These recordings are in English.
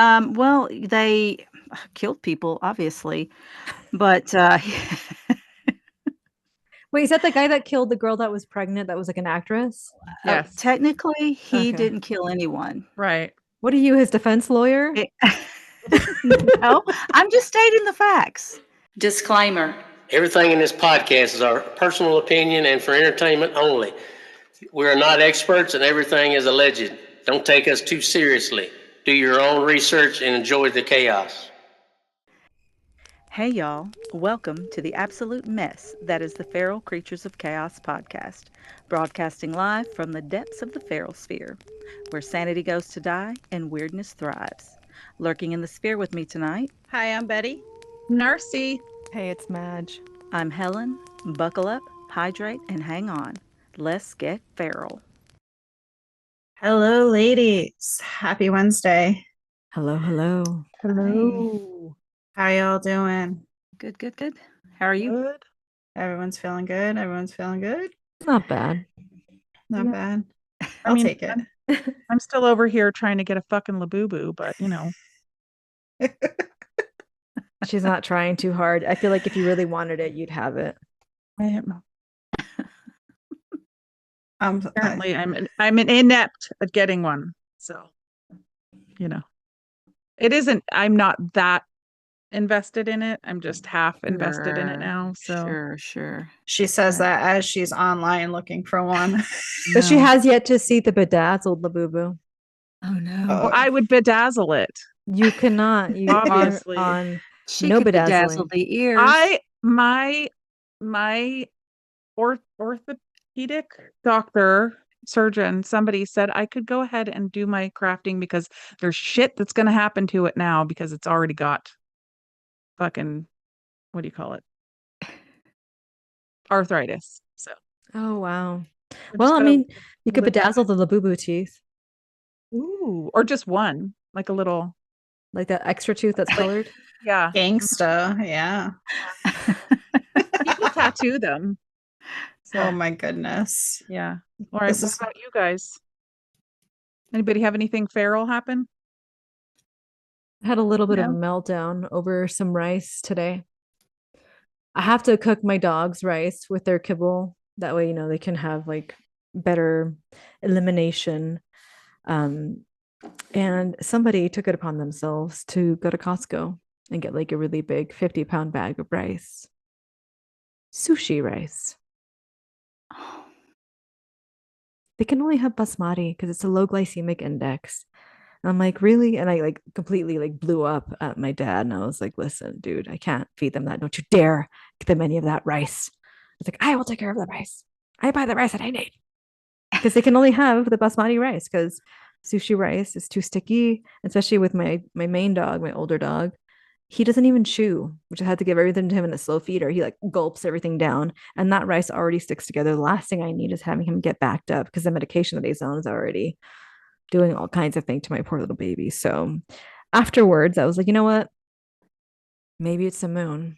Well, they killed people, obviously, but Wait, is that the guy that killed the girl that was pregnant that was like an actress? Yes. technically, he Okay. didn't kill anyone. Right. What are you, his defense lawyer? It- no, I'm just stating the facts. Disclaimer. Everything in this podcast is our personal opinion and for entertainment only. We are not experts and everything is alleged. Don't take us too seriously. Do your own research and enjoy the chaos. Hey, y'all. Welcome to the absolute mess that is the Feral Creatures of Chaos podcast, broadcasting live from the depths of the feral sphere, where sanity goes to die and weirdness thrives. Lurking in the sphere with me tonight, Hi, I'm Betty. Narci. Hey, it's Madge. I'm Helen. Buckle up, hydrate, and hang on. Let's get feral. Hello, ladies. Happy Wednesday. Hello, hello. Hello. How y'all doing? Good, good, good. How are you? Good. Everyone's feeling good. Everyone's feeling good. Not bad. Not Yeah. bad. I I'll mean, take it. I'm still over here trying to get a fucking labubu, but you know. She's not trying too hard. I feel like if you really wanted it, you'd have it. I am Um, apparently I'm an inept at getting one. So, you know. It isn't I'm not that invested in it. I'm just half invested in it now. So Sure. she says that as she's online looking for one. But she No. has yet to see the bedazzled labubu. Oh no. well, I would bedazzle it. You cannot. You Obviously. on She no could bedazzling. bedazzle the ears. My orthopedic doctor, surgeon, somebody said I could go ahead and do my crafting because there's shit that's going to happen to it now because it's already got fucking, what do you call it? Arthritis. So Oh wow. we're Well, just I gonna mean, you could live with bedazzle the labubu teeth, ooh, or just one, like a little, like that extra tooth that's colored. yeah. Gangsta. Yeah. People tattoo them. So Oh my goodness. yeah. All right. This What is about you guys? Anybody have anything feral happen? I had a little bit of a No. meltdown over some rice today. I have to cook my dogs rice with their kibble. That way, they can have like better elimination. Um, and somebody took it upon themselves to go to Costco and get like a really big 50-pound bag of rice. Sushi rice. They can only have basmati because it's a low glycemic index. And I'm like, really? And I like completely like blew up at my dad. And I was like, listen, dude, I can't feed them that. Don't you dare get them any of that rice. It's like, I will take care of the rice. I buy the rice that I need. Because they can only have the basmati rice because sushi rice is too sticky, especially with my main dog, my older dog. He doesn't even chew, which I had to give everything to him in a slow feeder. He like gulps everything down, and that rice already sticks together. The last thing I need is having him get backed up because the medication that he's on is already doing all kinds of things to my poor little baby. So afterwards, I was like, you know what? Maybe it's the moon.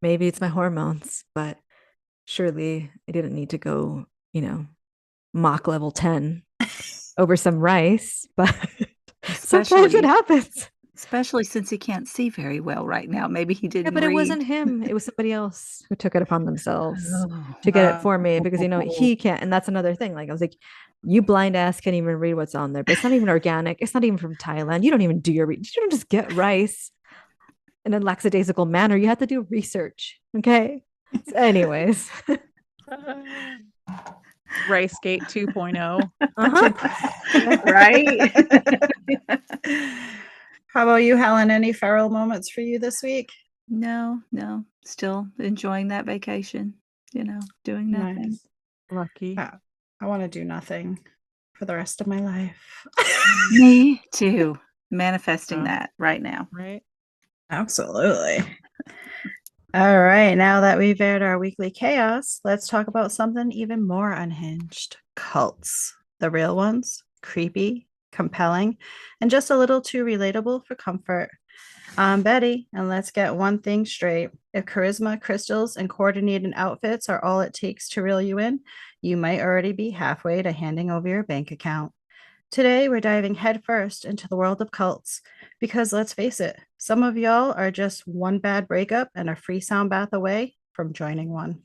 Maybe it's my hormones, but surely I didn't need to go, mock level 10 over some rice, but sometimes it happens. Especially since he can't see very well right now. Maybe he didn't Yeah, but it read. wasn't him. It was somebody else who took it upon themselves Oh. to get it for me because he can't. And that's another thing. Like I was like, you blind ass can't even read what's on there, but it's not even organic. It's not even from Thailand. You don't even do you don't just get rice in a lackadaisical manner. You have to do research. Okay. So anyways. Rice Gate 2.0. Right? How about you, Helen? Any feral moments for you this week? No. Still enjoying that vacation, doing nothing. Nice. Lucky. I want to do nothing for the rest of my life. Me too. Manifesting that right now. Right. Absolutely. All right. Now that we've aired our weekly chaos, let's talk about something even more unhinged: cults. The real ones, creepy, compelling, and just a little too relatable for comfort. I'm Betty, and let's get one thing straight. If charisma, crystals, and coordinated outfits are all it takes to reel you in, you might already be halfway to handing over your bank account. Today, we're diving headfirst into the world of cults because let's face it, some of y'all are just one bad breakup and a free sound bath away from joining one.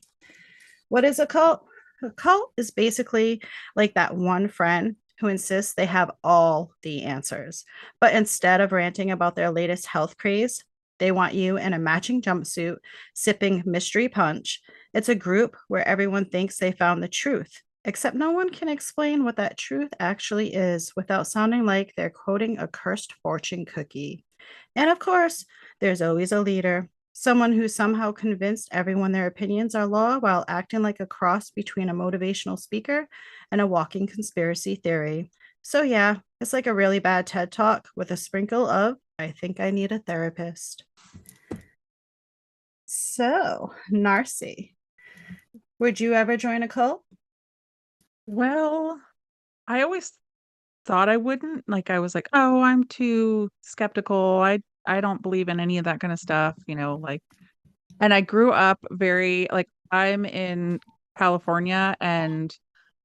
What is a cult? A cult is basically like that one friend who insists they have all the answers. But instead of ranting about their latest health craze, they want you in a matching jumpsuit, sipping mystery punch. It's a group where everyone thinks they found the truth, except no one can explain what that truth actually is without sounding like they're quoting a cursed fortune cookie. And of course, there's always a leader, someone who somehow convinced everyone their opinions are law while acting like a cross between a motivational speaker and a walking conspiracy theory. So, yeah, it's like a really bad TED talk with a sprinkle of, I think I need a therapist. So, Narci, would you ever join a cult? Well, I always thought I wouldn't. Like I was like, oh, I'm too skeptical. I don't believe in any of that kind of stuff, like. And I grew up very like I'm in California and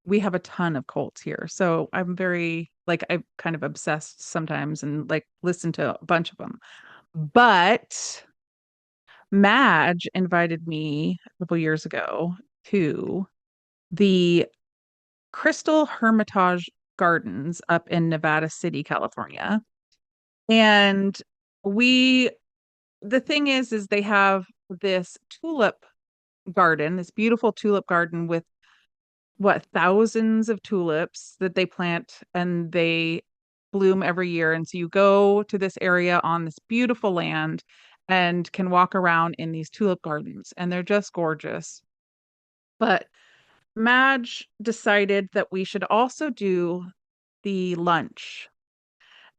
we have a ton of cults here. So I'm very like I'm kind of obsessed sometimes and like listen to a bunch of them. But Madge invited me a couple years ago to the Crystal Hermitage Gardens up in Nevada City, California. And we the thing is they have this tulip garden, this beautiful tulip garden with what thousands of tulips that they plant and they bloom every year. And so you go to this area on this beautiful land and can walk around in these tulip gardens, and they're just gorgeous. But Madge decided that we should also do the lunch.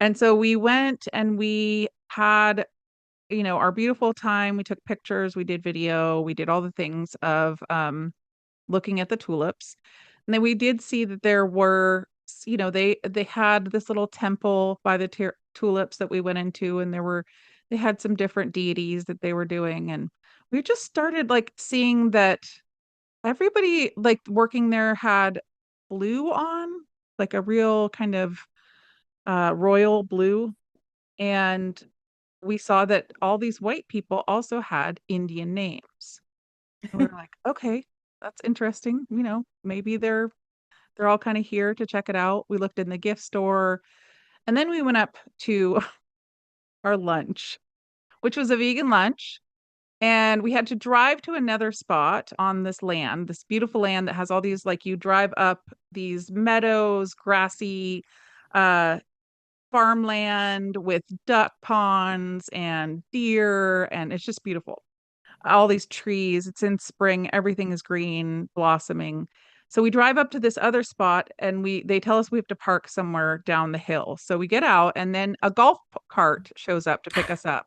And so we went and we had, our beautiful time. We took pictures, we did video, we did all the things of looking at the tulips. And then we did see that there were, they had this little temple by the tulips that we went into, and they had some different deities that they were doing, and we just started like seeing that everybody like working there had blue on, like a real kind of royal blue, and we saw that all these white people also had Indian names. And we were like, okay, that's interesting. Maybe they're all kind of here to check it out. We looked in the gift store, and then we went up to our lunch, which was a vegan lunch. And we had to drive to another spot on this land, this beautiful land that has all these, like, you drive up these meadows, grassy uh, farmland with duck ponds and deer, and it's just beautiful. All these trees, it's in spring, everything is green, blossoming. So we drive up to this other spot and they tell us we have to park somewhere down the hill. So we get out and then a golf cart shows up to pick us up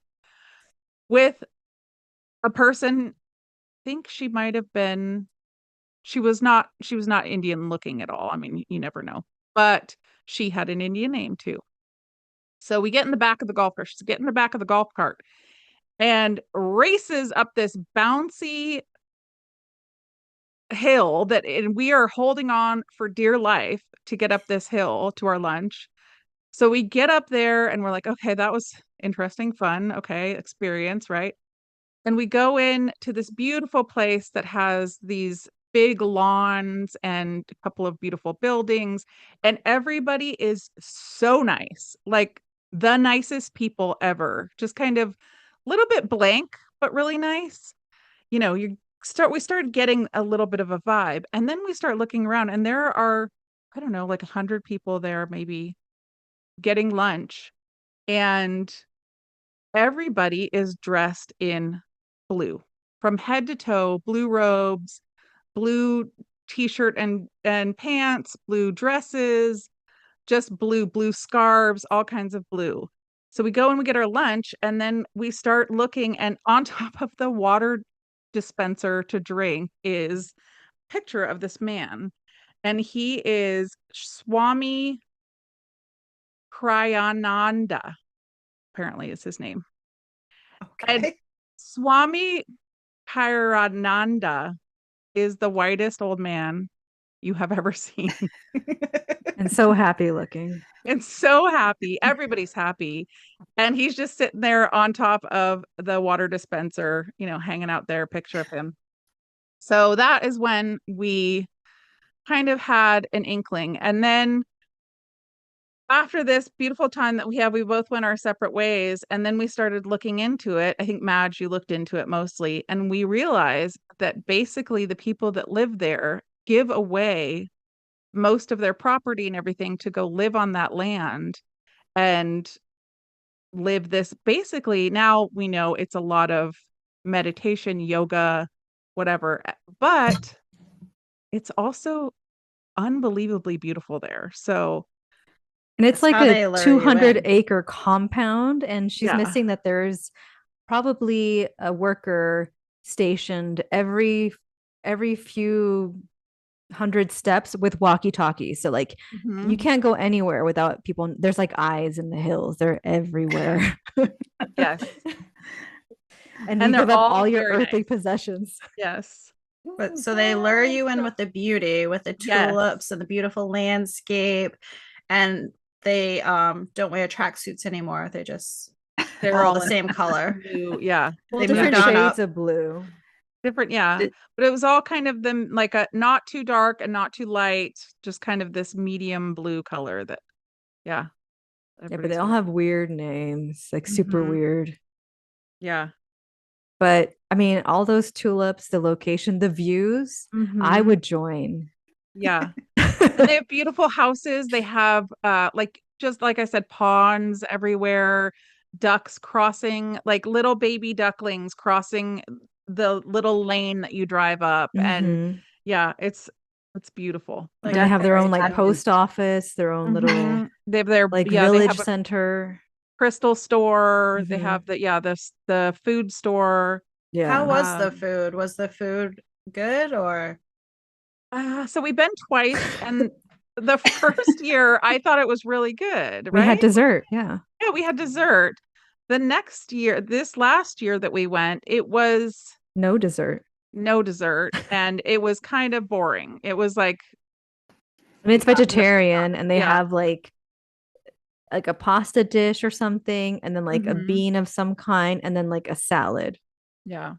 with a person. I think she might have been, she was not Indian looking at all. I mean, you never know. But she had an Indian name too. So we get in the back of the golf cart. She's getting in the back of the golf cart and races up this bouncy hill and we are holding on for dear life to get up this hill to our lunch. So we get up there and we're like, okay, that was interesting, fun, okay, experience, right? And we go in to this beautiful place that has these big lawns and a couple of beautiful buildings, and everybody is so nice, like the nicest people ever. Just kind of a little bit blank, but really nice. We start getting a little bit of a vibe, and then we start looking around and there are, I don't know, like 100 people there maybe getting lunch, and everybody is dressed in blue from head to toe, blue robes, blue t-shirt and pants, blue dresses, just blue scarves, all kinds of blue. So we go and we get our lunch, and then we start looking, and on top of the water dispenser to drink is a picture of this man, and he is Swami Kriyananda, apparently is his name. And Okay. Swami Kriyananda is the whitest old man you have ever seen. And so happy looking. and so happy. Everybody's happy. And he's just sitting there on top of the water dispenser, hanging out there, picture of him. So that is when we kind of had an inkling. And then after this beautiful time that we both went our separate ways. And then we started looking into it. I think, Madge, you looked into it mostly. And we realized that basically the people that live there give away most of their property and everything to go live on that land and live this. Basically, now we know it's a lot of meditation, yoga, whatever, but it's also unbelievably beautiful there. So, and it's That's like how they a lure you 200-acre compound, and she's Yeah. missing that there's probably a worker stationed every few hundred steps with walkie-talkies. So like you can't go anywhere without people. There's like eyes in the hills. They're everywhere. yes. And And you they're give up all all your very earthly nice. possessions. Yes. But so they lure you in with the beauty, with the Yes. tulips and the beautiful landscape, and they don't wear tracksuits anymore. They're all the in same color. blue. Yeah. Well, They different moved on shades up. of blue. Different. Yeah. Did- But it was all kind of them, like a not too dark and not too light, just kind of this medium blue color that, yeah. Yeah, but they everybody's all wearing. have weird names, like super Mhm. weird. Yeah. But I mean, all those tulips, the location, the views, I Mhm. would join. Yeah. And they have beautiful houses. They have like, just like I said, ponds everywhere, ducks crossing, like little baby ducklings crossing the little lane that you drive up. And Mhm. yeah, it's beautiful. Like, And they have their own like very post office, their own little Mhm. They have their like they village have a center. crystal store. They Mhm. have the food store. Yeah. How was the Um, food? Was the food good or? So we've been twice, and the first year I thought it was really good, We had right? dessert. Yeah. Yeah, we had dessert. The next year, this last year that we went, it was No dessert. no dessert, and it was kind of boring. It was like, And it's yeah, just vegetarian, and they yeah. have like a pasta dish or something, and then like a Mhm. bean of some kind, and then like a salad. Yeah.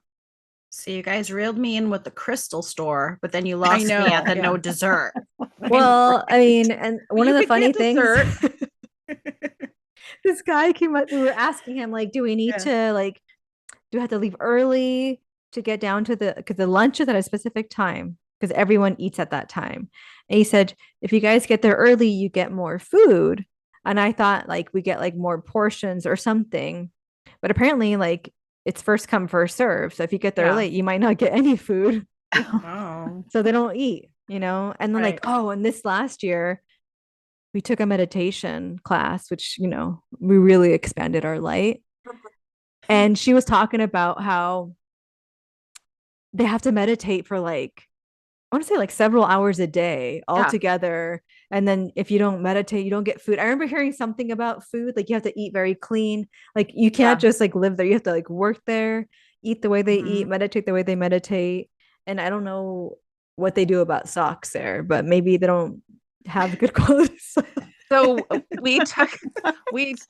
So you guys reeled me in with the crystal store, but then you lost me know, at the yeah. no dessert. Well, I mean, and one you of the could funny get things, dessert. this guy came up, we were asking him, like, do we need to, like, do we have to leave early to get down to because the lunch is at a specific time, because everyone eats at that time. And he said, if you guys get there early, you get more food. And I thought, like, we get like more portions or something. But apparently, like, it's first come, first serve. So if you get there Yeah. late, you might not get any food. Oh. So they don't eat, And then Right. and this last year we took a meditation class, which, we really expanded our light. And she was talking about how they have to meditate for like, I want to say like several hours a day all Yeah. together. And then if you don't meditate, you don't get food. I remember hearing something about food, like you have to eat very clean. Like you can't just like live there. You have to like work there, eat the way they eat, meditate the way they meditate. And I don't know what they do about socks there, but maybe they don't have good quality socks. So we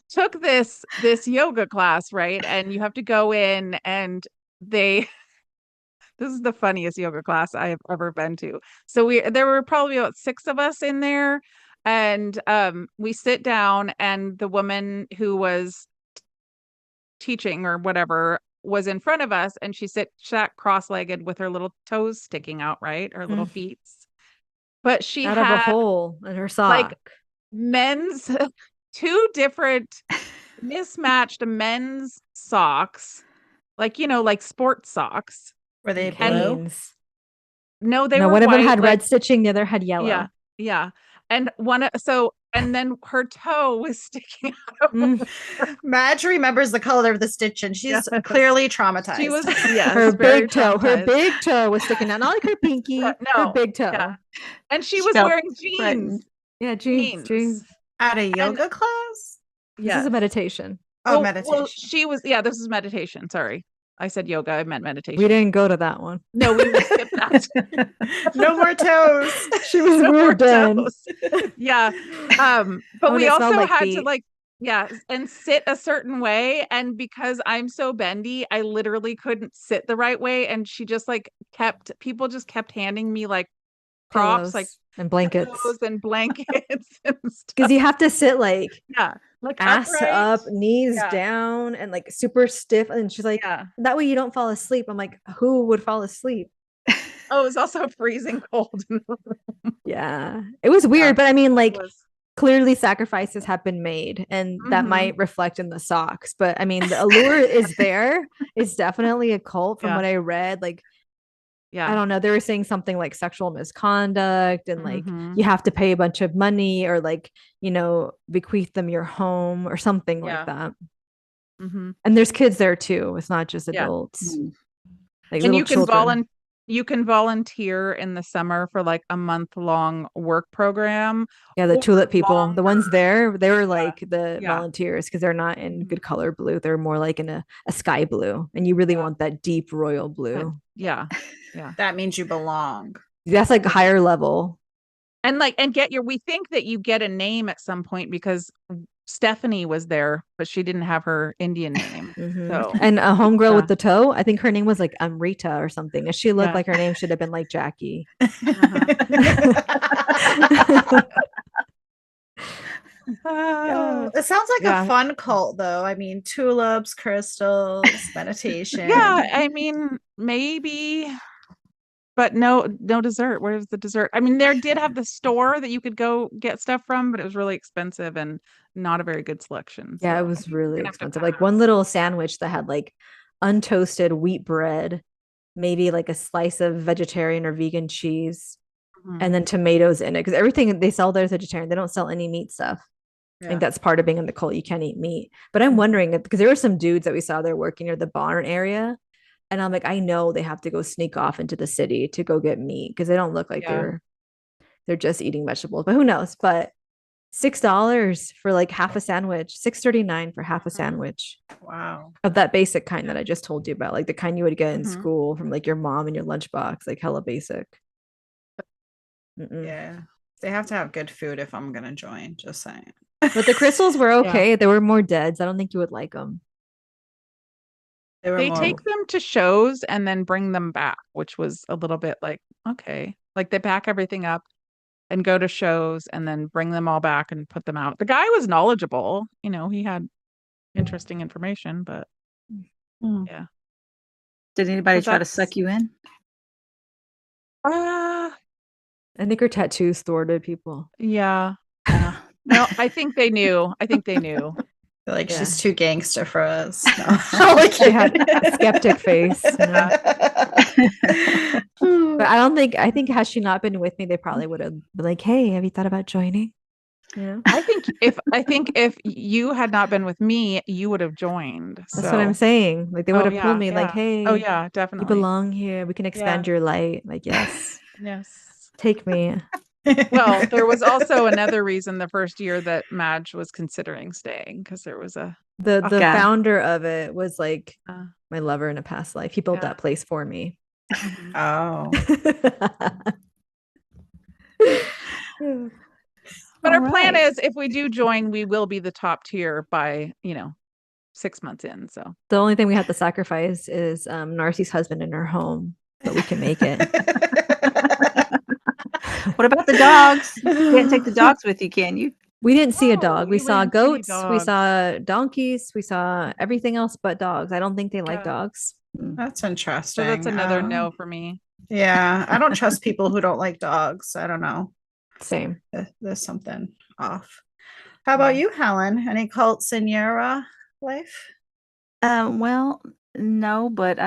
took this yoga class, right? And you have to go in, and this is the funniest yoga class I have ever been to. So there were probably about 6 of us in there, and we sit down, and the woman who was teaching or whatever was in front of us, and she sat cross-legged with her little toes sticking out, right? Her little feet. But she Out of a had hole in her sock. like men's 2 different mismatched men's socks, like like sports socks. Were they And blue? Hanes. No, they No, were one of them white, had like, red stitching, the other had yellow. yeah. And and then her toe was sticking out. Mm. Madge remembers the color of the stitch, and she's Yes. clearly traumatized. She was Her very big toe. Her traumatized. big toe was sticking out. Not like her pinky. No, her big toe. yeah. And she She was felt wearing jeans. threatened. Yeah, jeans. At a yoga class? This is a meditation. Oh, meditation. Well, she was, this is meditation. Sorry. I said yoga. I meant meditation. We didn't go to that one. No, we skipped that. No more toes. She was No more weird then. toes. Yeah. But Oh, and we it smelled also like had feet. to like, yeah, and sit a certain way. And because I'm so bendy, I literally couldn't sit the right way. And she just like people just kept handing me like props, Pillows like and blankets. pillows and blankets and Because stuff. you have to sit like Yeah. Like ass upright. up, knees Yeah. down, and like super stiff. And she's like, Yeah. that way you don't fall asleep. I'm like, who would fall asleep? Oh, it was also freezing cold in the room. Yeah. It was weird, Yeah, but I mean, it like, was. clearly sasacrifices have been made, and that Mhm. might reflect in the socks. But I mean, the allure is there. It's definitely a cult from Yeah. what I read. Like, Yeah. I don't know, they were saying something like sexual misconduct and like Mhm. you have to pay a bunch of money or like, bequeath them your home or something Yeah. like that. Mhm. And there's kids there too. It's not just Yeah. adults. Mm. Like And little you can volunteer in the summer for like a month-long work program. Yeah, the or tulip people, the ones longer. there, they were like the Yeah. volunteers because they're not in Mhm. good color blue. They're more like in a sky blue. And you really Yeah. want that deep royal blue. Yeah. Yeah. That means you belong. That's like higher level. And we think that you get a name at some point because Stephanie was there, but she didn't have her Indian name. Mhm. So And a homegirl Yeah. with the toe, I think her name was like Amrita or something. And she looked Yeah. like her name should have been like Jackie. Oh, it sounds like Yeah. a fun cult, though. I mean, tulips, crystals, meditation. Yeah, I mean, maybe, but no dessert. Where's the dessert? I mean, there did have the store that you could go get stuff from, but it was really expensive and not a very good selection. Yeah, it So I was think we're really gonna have to expensive. Like pass. one little sandwich that had like untoasted wheat bread, maybe like a slice of vegetarian or vegan cheese, Mhm. and then tomatoes in it. Because everything they sell there is vegetarian. They don't sell any meat stuff. I think Yeah. that's part of being in the cult. You can't eat meat. But I'm wondering because there were some dudes that we saw there working near the barn area. And I'm like, I know they have to go sneak off into the city to go get meat because they don't look like Yeah. they're just eating vegetables. But who knows? But $6 for like half a sandwich, $6.39 for half a sandwich Wow. of that basic kind that I just told you about, like the kind you would get in Mhm. school from like your mom in your lunchbox, like hella basic. Mm-mm. Yeah. They have to have good food if I'm going to join, just saying. But the crystals were Yeah. okay. They were more deads. I don't think you would like them. They were They more take them to shows and then bring them back, which was a little bit like, okay. Like they pack everything up and go to shows and then bring them all back and put them out. The guy was knowledgeable, he had interesting information, but yeah. Did anybody But try to that's- suck you in? I think her tattoos thwarted people. Yeah. Uh, No, I think they knew. like Yeah. she's too gangster for us. She had a skeptic face, But I think had she not been with me, they probably would have been like, hey, have you thought about joining? I think if you had not been with me, you would have joined. That's what I'm saying. Like they would have pulled me like, hey, oh yeah, you definitely. belong here. We can expand your light. Like, yes, Yes. take me. Well, there was also another reason the first year that Madge was considering staying because there was the Okay. founder of it was like Uh, my lover in a past life. He built Yeah. that place for me. Oh. But our All plan right. is if we do join, we will be the top tier by 6 months in. So The only thing we have to sacrifice is Narci's husband in her home, but we can make it. What about the dogs? You can't take the dogs with you, can you? We didn't see a Oh, dog. We we saw didn't see any goats. We dogs. saw donkeys. We saw everything else but dogs. I don't think they like Yeah. dogs. That's so interesting. that's another no for me. Yeah, I don't trust people who don't like dogs. I don't know. Same. There's something off. How about you, Helen? Any cults in your life? Well, no, but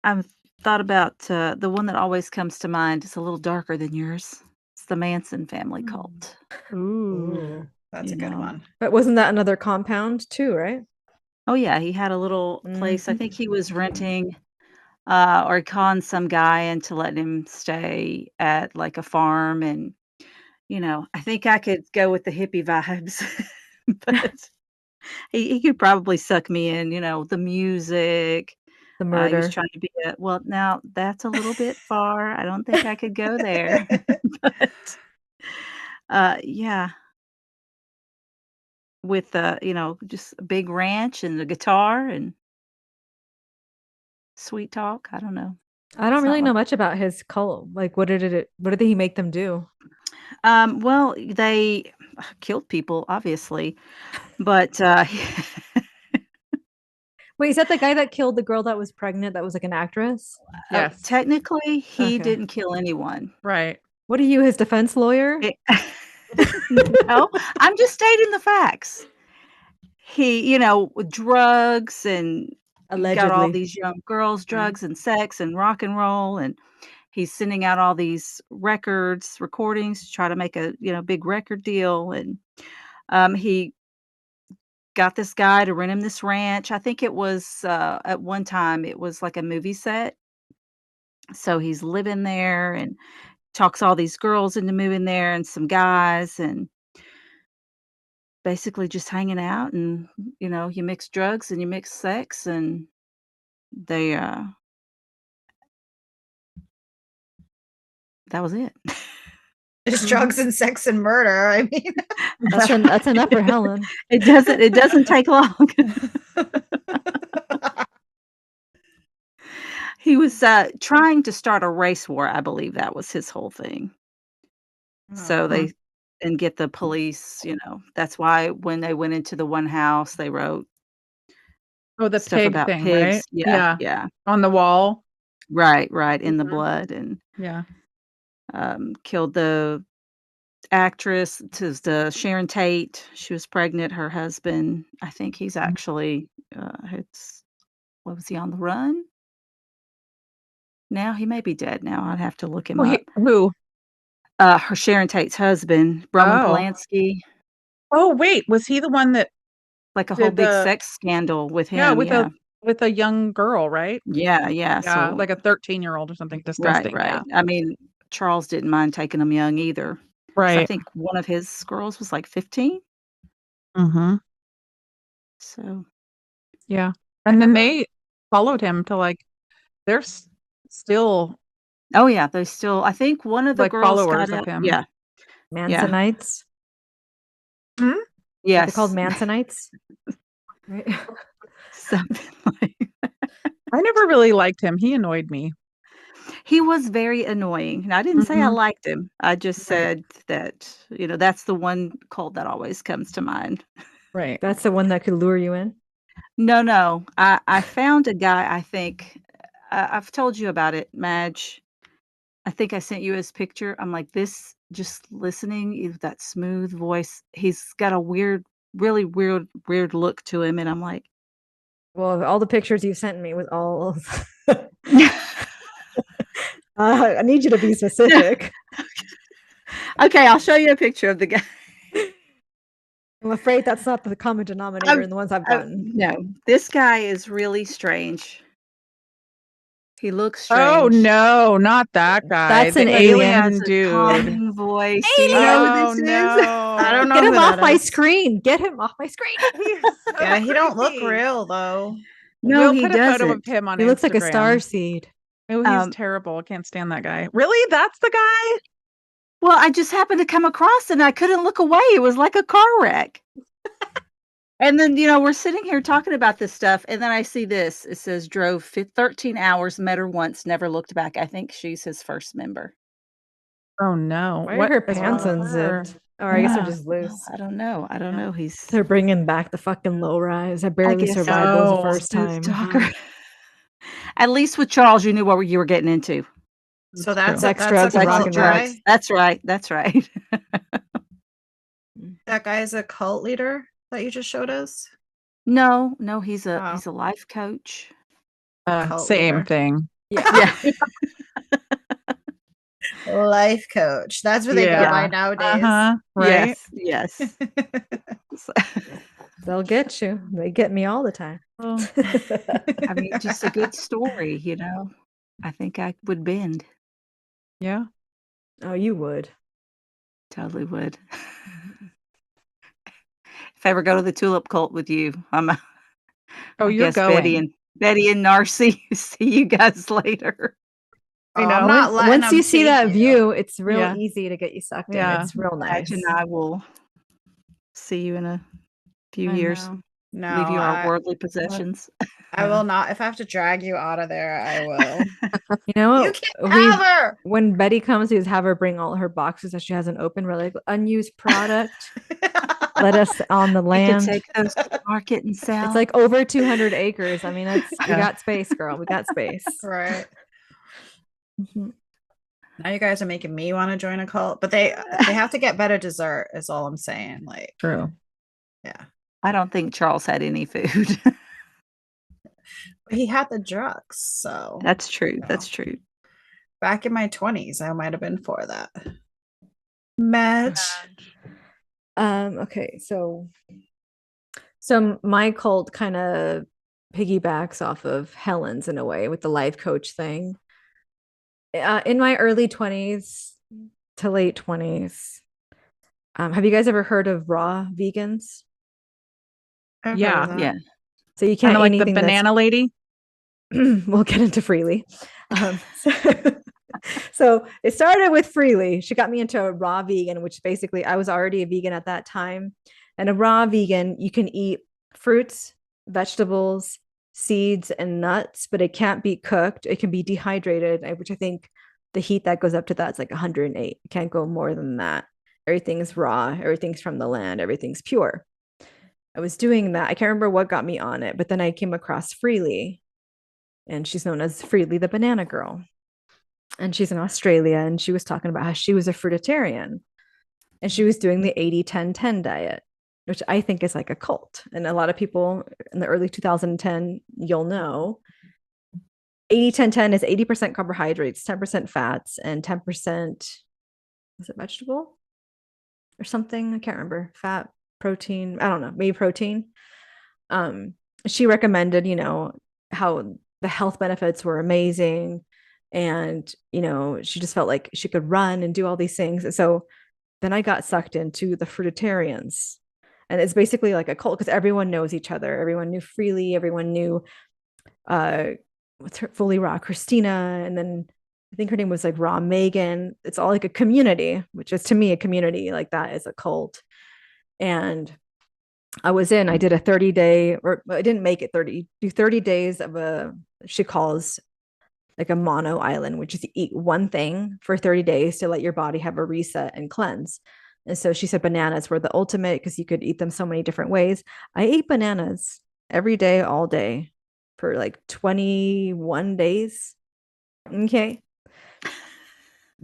I've thought about the one that always comes to mind. It's a little darker than yours. It's the Manson family cult. Ooh. That's a You good know. one. But wasn't that another compound too, right? Oh yeah, he had a little place. I Mhm. think he was renting or con some guy into letting him stay at like a farm, and I think I could go with the hippie vibes, but he could probably suck me in, the music, The The He was murder. trying to be a well, now that's a little bit far. I don't think I could go there. But, yeah, with, just a big ranch and a guitar and sweet talk. I don't know. I don't really Something know like much about his cult. Like, what did he make them do? well, they killed people, obviously, but, Wait, is that the guy that killed the girl that was pregnant that was like an actress? Yes. technically, he Okay. didn't kill anyone. Right. What are you, his defense lawyer? It No, I'm just stating the facts. He, with drugs and got all Allegedly. these young girls, drugs and sex and rock and roll, and he's sending out all these recordings to try to make a, big record deal, and, he got this guy to rent him this ranch. I think it was, at one time, it was like a movie set, so he's living there and talks all these girls into moving there and some guys and basically just hanging out and, you mix drugs and you mix sex and they, that was it. Just drugs and sex and murder. I mean, That's enough for Helen. It doesn't take long. He was, trying to start a race war, I believe that was his whole thing. So Hmm. and get the police, that's why when they went into the one house, they wrote Oh, the stuff pig about thing, pigs. right? Yeah, Yeah. yeah. On the wall. Right, in the Mhm. blood and, Yeah. killed the actress to the Sharon Tate. She was pregnant, her husband, I think he's Mhm. actually, it's what was he on the run? Now he may be dead now, I'd have to look him Oh, up. who? Her Sharon Tate's husband, Roman Oh. Polanski, Oh, wait, was he the one that like a whole did big the sex scandal with yeah, him, yeah. with a young girl, right? Yeah, Yeah, so like a 13-year-old or something right, disgusting, right. yeah. I mean, Charles didn't mind taking them young either, 'cause I Right. think one of his girls was, like, 15, Mhm. so Yeah. And then they followed him to, like they're still, oh, yeah, they still I think one of the like, girls got followers of out him. yeah, yeah, Mansonites. Hmm? Are they called yes, Mansonites? Right. something like I never really liked him, he annoyed me. he was very annoying, and I didn't say I Mhm. liked him, I just Right. said that, that's the one cult that always comes to mind. Right. That's the one that could lure you in. No, no, I found a guy, I think I've told you about it, Madge. I think I sent you his picture. I'm like, this just listening, that smooth voice, he's got a really weird look to him, and I'm like Well, all the pictures you sent me with all I need you to be specific. Okay, I'll show you a picture of the guy. I'm afraid that's not the common denominator in the ones I've gotten. No, this guy is really strange. He looks Oh, strange. no, not that guy, That's the an But he alien. has alien a dude. calming voice. Do you know who Oh, this is? I no. don't know Get him who off that my is. screen. Get him off my screen. He's so Yeah, he don't look creepy. real though. No, We'll he put a photo of doesn't. him on He looks like a Instagram. starseed. Oh, he's Um, terrible, I can't stand that guy. Really? That's the guy? well, I just happened to come across and I couldn't look away. It was like a car wreck. And then, we're sitting here talking about this stuff, and then I see this. It says drove 13 hours, met her once, never looked back. I think she's his first member. Oh, no. Why are What her is wrong pants with her? unzipped? Or I guess they're Yeah. just No, loose. I don't know. I don't know. He's They're bringing back the fucking low rise. I I barely guess survived those the Oh. first smooth time. talker. At least with Charles, you knew what you were getting into. So That's that's true. a Sex, drugs, and rock cult and roll. guy. That's right. That's right. That guy is a cult leader that you just showed us. No, he's Oh. a life coach. Cult Same leader. thing. Yeah. Yeah. Life coach. That's what they go by Yeah. nowadays. Right? Yes. They'll get you. They get me all the time. Well, I mean, just a good story, I think I would bend. yeah. Oh, you would. Totally would. If I ever go to the tulip cult with you, Oh, I you're guess Betty going. and Betty and Narci. See you guys later. I Oh, know. I'm not letting Once them you see take that you. view, it's real Yeah. easy to get you sucked Yeah. in. It's real nice. Madge and I will see you in a few I years. know. No, Leave you our worldly possessions. I will not. If I have to drag you out of there, I will. You know, You can't have her. when Betty comes, we just have her bring all her boxes that she hasn't opened. We're like, unused product. Let us on the We could land. take those to market and sell. It's like over 200 acres. I mean, we Yeah. got space, girl. We got space. Right. Mhm. Now you guys are making me want to join a cult, but they have to get better dessert, is all I'm saying. Like, True. yeah. I don't think Charles had any food. He had the drugs, so That's true. No. That's true. back in my 20s, I might have been for that. Madge. Okay, so my cult kind of piggybacks off of Helen's in a way with the life coach thing. In my early 20s to late 20s, have you guys ever heard of raw vegans? I've heard Yeah. of that. Yeah. So you Kind can't of eat like the anything that's banana lady. we'll get into freely. So, so it started with freely. She got me into a raw vegan, which basically I was already a vegan at that time. And a raw vegan, you can eat fruits, vegetables, seeds, and nuts, but it can't be cooked. It can be dehydrated, which I think the heat that goes up to that's like 108. It can't go more than that. Everything's raw, everything's from the land, everything's pure. I was doing that. I can't remember what got me on it, but then I came across Freely, and she's known as Freely the Banana Girl. And she's in Australia, and she was talking about how she was a fruitarian and she was doing the 80-10-10 diet, which I think is like a cult. And a lot of people in the early 2010, you'll know 80-10-10 is 80% carbohydrates, 10% fats, and 10% is it vegetable or something? I can't remember. Fat, protein, I don't know, maybe protein. She recommended, how the health benefits were amazing, and she just felt like she could run and do all these things. And so then I got sucked into the fruitarians, and it's basically like a cult because everyone knows each other. Everyone knew Freely, everyone knew what's her fully raw Christina, and then I think her name was like Raw Megan. It's all like a community, which is to me a community like that is a cult. And I did a 30-day, or I didn't make it 30 days of she calls like a mono island, which is you eat one thing for 30 days to let your body have a reset and cleanse. And so she said bananas were the ultimate because you could eat them so many different ways. I ate bananas every day, all day for like 21 days. Okay.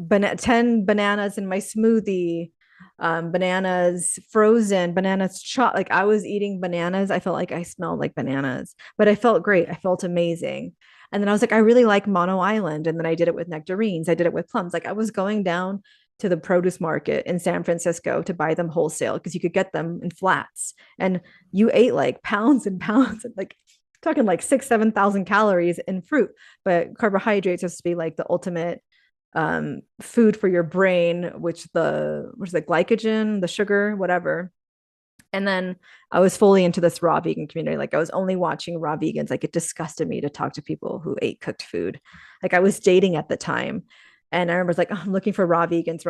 10 bananas in my smoothie, bananas frozen, bananas chopped. Like I was eating bananas. I felt like I smelled like bananas, but I felt great. I felt amazing. And then I was like, I really like Mono Island. And then I did it with nectarines. I did it with plums. Like I was going down to the produce market in San Francisco to buy them wholesale because you could get them in flats. And you ate like pounds and pounds, and like talking like 7,000 calories in fruit. But carbohydrates has to be like the ultimate food for your brain, which was the glycogen, the sugar, whatever. And then I was fully into this raw vegan community. Like I was only watching raw vegans. Like it disgusted me to talk to people who ate cooked food. Like I was dating at the time. And I remember like, oh, I'm looking for raw vegans,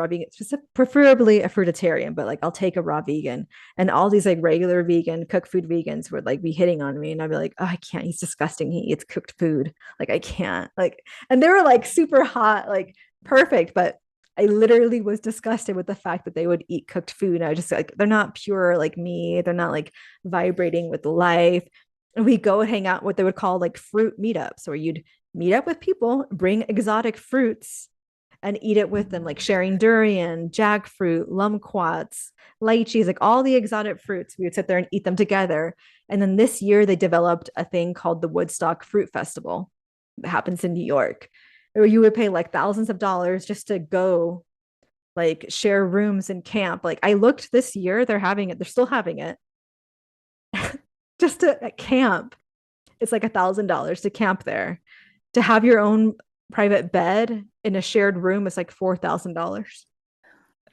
preferably a fruitarian, but like I'll take a raw vegan. And all these like regular vegan, cooked food vegans would like be hitting on me. And I'd be like, oh, I can't. He's disgusting. He eats cooked food. Like I can't. Like, and they were like super hot, like perfect, but I literally was disgusted with the fact that they would eat cooked food. And I was just like, they're not pure like me. They're not like vibrating with life. And we go hang out what they would call like fruit meetups, where you'd meet up with people, bring exotic fruits and eat it with them, like sharing durian, jackfruit, kumquats, lychees, like all the exotic fruits. We would sit there and eat them together. And then this year they developed a thing called the Woodstock Fruit Festival that happens in New York, where you would pay like thousands of dollars just to go like share rooms and camp. Like I looked this year, they're still having it. Just to camp. It's like $1,000 to camp there. To have your own private bed in a shared room is like $4,000.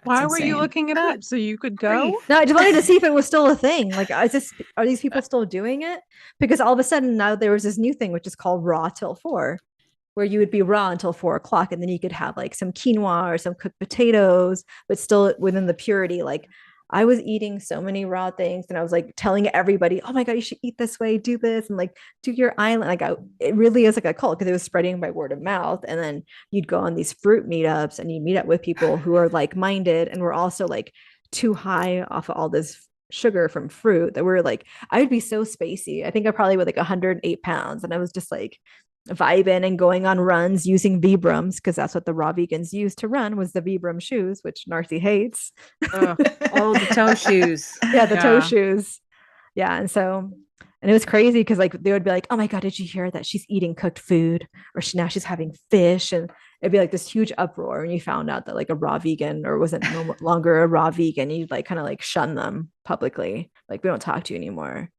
Why were you insane. looking it up? So you could go? Grief. No, I just wanted to see if it was still a thing. Like, are these people still doing it? Because all of a sudden now there was this new thing, which is called raw till 4, where you would be raw until 4 o'clock, and then you could have like some quinoa or some cooked potatoes, but still within the purity. Like, I was eating so many raw things, and I was like telling everybody, "Oh my god, you should eat this way, do this, and like do your island." Like, it really is like a cult because it was spreading by word of mouth. And then you'd go on these fruit meetups, and you meet up with people who are like minded, and we're also like too high off of all this sugar from fruit that we're like, I would be so spacey. I think I probably weighed like 108 pounds, and I was just like vibing and going on runs using Vibrams because that's what the raw vegans used to run, was the Vibram shoes, which Narci hates. Ugh. Oh, the toe shoes. Yeah, the toe Yeah. shoes. Yeah. And it was crazy because like they would be like, "Oh my god, did you hear that she's eating cooked food, or now she's having fish?" And it'd be like this huge uproar when you found out that like a raw vegan or wasn't no longer a raw vegan. You'd like kind of like shun them publicly, like, "We don't talk to you anymore.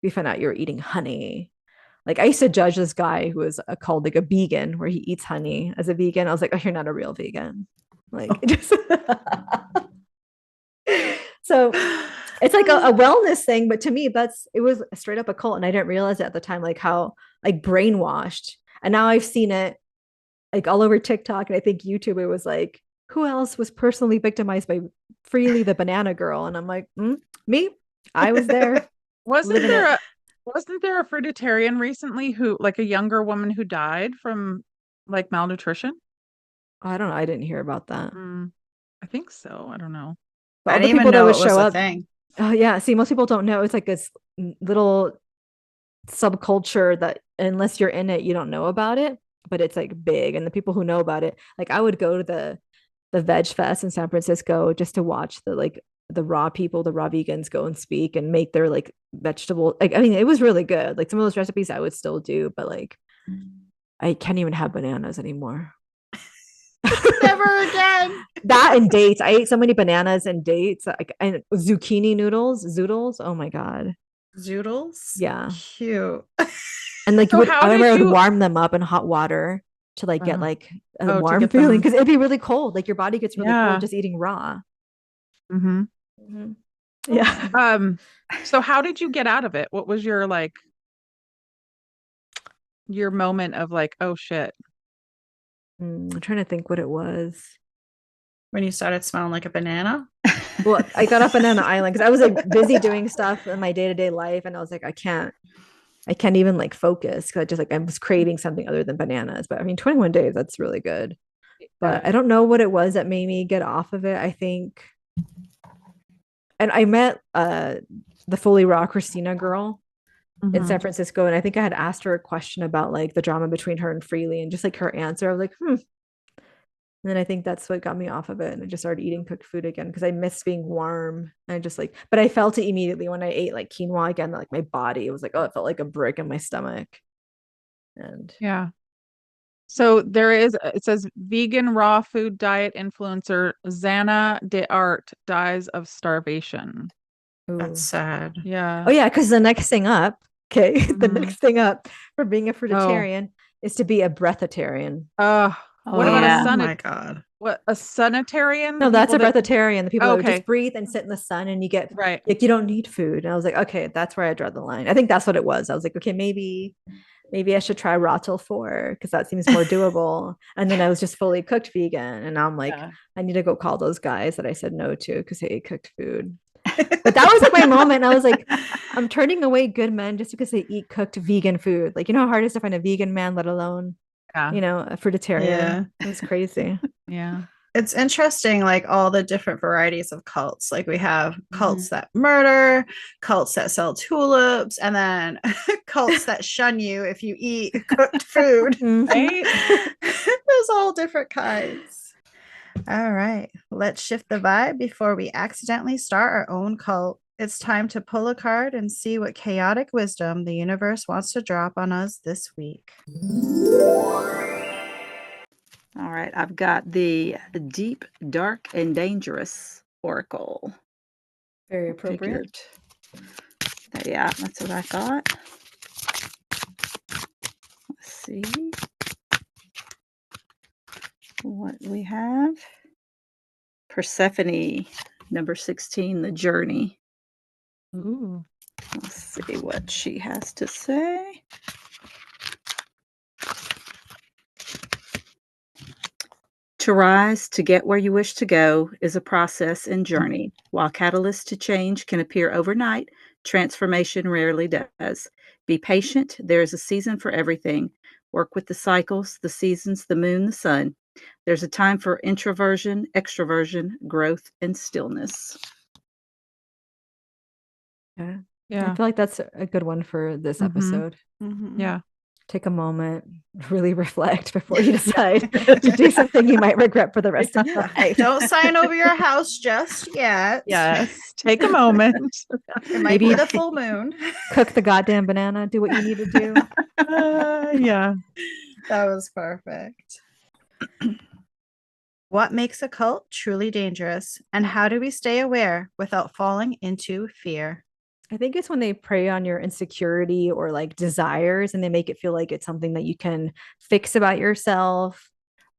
We found out you're eating honey." Like, I used to judge this guy who was called like a vegan, where he eats honey as a vegan. I was like, "Oh, you're not a real vegan." Like, just so it's like a wellness thing, but to me it was straight up a cult, and I didn't realize it at the time, like how like brainwashed. And now I've seen it like all over TikTok, and I think YouTube. It was like, who else was personally victimized by Freely the banana girl? And I'm like, me, I was there. Wasn't Living there it. wasn't there a fruitarian recently who, like, a younger woman who died from like malnutrition? I don't know, I didn't hear about that. I think so. I don't know. But I all the didn't even people that know would it was show a up, thing. oh yeah, see, most people don't know. It's like this little subculture that unless you're in it, you don't know about it, but it's like big. And the people who know about it, like, I would go to the Veg Fest in San Francisco just to watch the raw people, the raw vegans go and speak and make their like vegetable. Like, I mean, it was really good. Like, some of those recipes I would still do, but like, I can't even have bananas anymore. Never again. That and dates. I ate so many bananas and dates, like, and zucchini zoodles. Oh my god. Zoodles. Yeah. Cute. And like, So how I did remember I would you- warm them up in hot water to like get like a to warm get feeling, them- because it'd be really cold. Like, your body gets really Yeah. cold just eating raw. Mm-hmm. Yeah. So how did you get out of it? What was your like your moment of like, oh shit? I'm trying to think what it was. When you started smelling like a banana. Well, I got up Banana Island because I was like busy doing stuff in my day-to-day life, and I was like, I can't even like focus because I was craving something other than bananas. But I mean, 21 days, that's really good. But I don't know what it was that made me get off of it. I think, and I met the fully raw Christina girl in San Francisco, and I think I had asked her a question about like the drama between her and Freely, and just like her answer, I was like, And then I think that's what got me off of it, and I just started eating cooked food again because I miss being warm. And I just like, but I felt it immediately when I ate like quinoa again. Like, my body, it was like, oh, it felt like a brick in my stomach. And Yeah. So it says vegan raw food diet influencer Xana de Art dies of starvation. That's sad. Yeah. oh yeah, because the next thing up, okay, the next thing up for being a fruitarian is to be a breatharian. What about yeah. Oh my god. What, a sanitarian? No, that's a People that- breatharian. The people that would Okay. just breathe and sit in the sun, and you get Right. like, you don't need food. And I was like, okay, that's where I draw the line. I think that's what it was. I was like, okay, maybe I should try raw till 4 because that seems more doable. And then I was just fully cooked vegan, and now I'm like, I need to go call those guys that I said no to because they ate cooked food. But that was like my moment. I was like, I'm turning away good men just because they eat cooked vegan food. Like, you know how hard it is to find a vegan man, let alone a fruitarian. Yeah. It was crazy. Yeah. It's interesting, like all the different varieties of cults. Like, we have cults that murder, cults that sell tulips, and then cults that shun you if you eat cooked food. Right? There's all different kinds. All right, let's shift the vibe before we accidentally start our own cult. It's time to pull a card and see what chaotic wisdom the universe wants to drop on us this week. All right, I've got the Deep, Dark, and Dangerous Oracle. Very appropriate. Yeah, that's what I thought. Let's see what we have. Persephone, number 16, The Journey. Ooh. Let's see what she has to say. To rise, to get where you wish to go, is a process and journey. While catalysts to change can appear overnight, transformation rarely does. Be patient. There is a season for everything. Work with the cycles, the seasons, the moon, the sun. There's a time for introversion, extroversion, growth, and stillness. Yeah. Yeah. I feel like that's a good one for this Mhm. episode. Yeah. Take a moment, really reflect before you decide to do something you might regret for the rest of your life. Don't sign over your house just yet. Yes. Take a moment. It might be the full moon. Cook the goddamn banana. Do what you need to do. Yeah. That was perfect. What makes a cult truly dangerous, and how do we stay aware without falling into fear? I think it's when they prey on your insecurity or like desires and they make it feel like it's something that you can fix about yourself,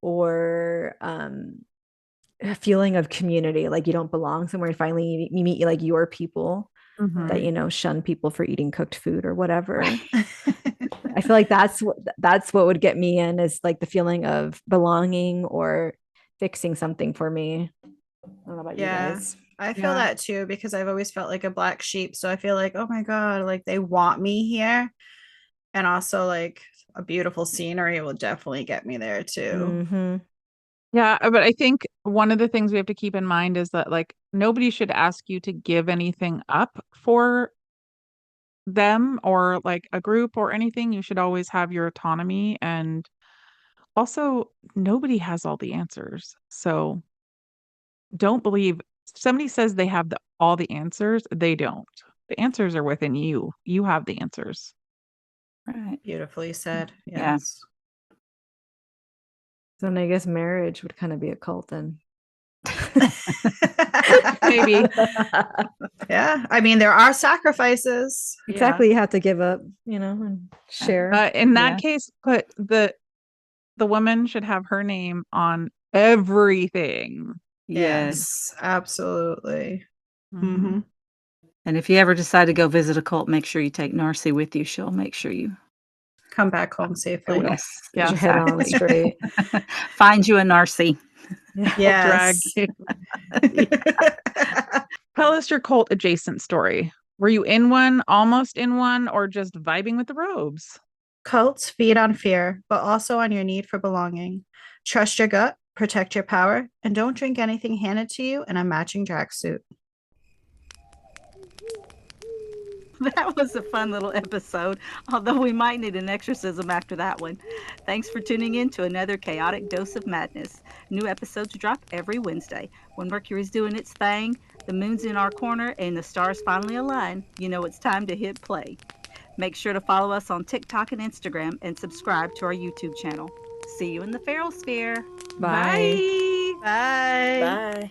or a feeling of community, like you don't belong somewhere, and finally you meet like your people Mhm. that, you know, shun people for eating cooked food or whatever. I feel like that's what would get me in, is like the feeling of belonging or fixing something for me. I don't know about you guys. I feel Yeah. that too, because I've always felt like a black sheep. So I feel like, oh my God, like they want me here. And also, like, a beautiful scenery will definitely get me there too. Mm-hmm. Yeah, but I think one of the things we have to keep in mind is that like nobody should ask you to give anything up for them or like a group or anything. You should always have your autonomy, and also nobody has all the answers. So don't believe somebody says they have all the answers. They don't. The answers are within you. You have the answers. Right. Beautifully said. Yeah. Yes. So then I guess marriage would kind of be a cult then. Maybe. Yeah. I mean, there are sacrifices. Exactly. You have to give up, you know, and share. In that Yeah. case, put the woman should have her name on everything. Yes. Absolutely. Mhm. Mm-hmm. And if you ever decide to go visit a cult, make sure you take Narci with you. She'll make sure you Come back home I safely. will. yes, Get your head on straight. Find you a Narci. Drag. Yes. Tell us your cult adjacent story. Were you in one, almost in one, or just vibing with the robes? Cults feed on fear, but also on your need for belonging. Trust your gut, protect your power, and don't drink anything handed to you in a matching tracksuit. That was a fun little episode, although we might need an exorcism after that one. Thanks for tuning in to another chaotic dose of madness. New episodes drop every Wednesday. When Mercury's doing its thing, the moon's in our corner, and the stars finally align, you know it's time to hit play. Make sure to follow us on TikTok and Instagram and subscribe to our YouTube channel. See you in the feral sphere. Bye. Bye. Bye. Bye.